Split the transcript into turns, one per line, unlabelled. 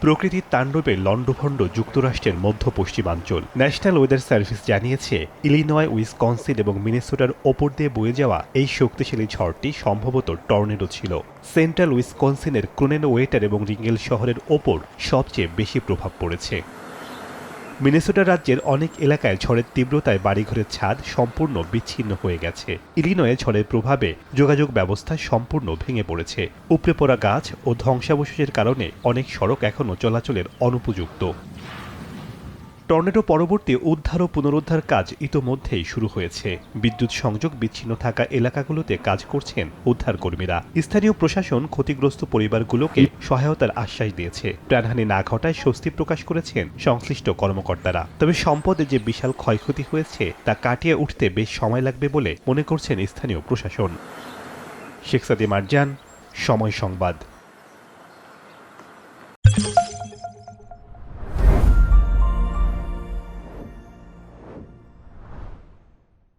প্রকৃতির তাণ্ডবে লণ্ডভণ্ড যুক্তরাষ্ট্রের মধ্য পশ্চিমাঞ্চল। ন্যাশনাল ওয়েদার সার্ভিস জানিয়েছে, ইলিনয়, উইসকনসিন এবং মিনেসোটার ওপর দিয়ে বয়ে যাওয়া এই শক্তিশালী ঝড়টি সম্ভবত টর্নেডো ছিল। সেন্ট্রাল উইসকনসিনের ক্রোনেনওয়েটার এবং রিঙ্গেল শহরের ওপর সবচেয়ে বেশি প্রভাব পড়েছে। মিনেসোটা রাজ্যের অনেক এলাকায় ঝড়ের তীব্রতায় বাড়িঘরের ছাদ সম্পূর্ণ বিচ্ছিন্ন হয়ে গেছে। ইলিনয়ে ঝড়ের প্রভাবে যোগাযোগ ব্যবস্থা সম্পূর্ণ ভেঙে পড়েছে। উপড়ে পড়া গাছ ও ধ্বংসাবশেষের কারণে অনেক সড়ক এখনও চলাচলের অনুপযুক্ত। টর্নেডো পরবর্তী উদ্ধার ও পুনরুদ্ধার কাজ ইতোমধ্যেই শুরু হয়েছে। বিদ্যুৎ সংযোগ বিচ্ছিন্ন থাকা এলাকাগুলোতে কাজ করছেন উদ্ধারকর্মীরা। স্থানীয় প্রশাসন ক্ষতিগ্রস্ত পরিবারগুলোকে সহায়তার আশ্বাস দিয়েছে। প্রাণহানি না ঘটায় স্বস্তি প্রকাশ করেছেন সংশ্লিষ্ট কর্মকর্তারা। তবে সম্পদে যে বিশাল ক্ষয়ক্ষতি হয়েছে তা কাটিয়ে উঠতে বেশ সময় লাগবে বলে মনে করছেন স্থানীয় প্রশাসন। শেখ সাদি মারজান, সময় সংবাদ।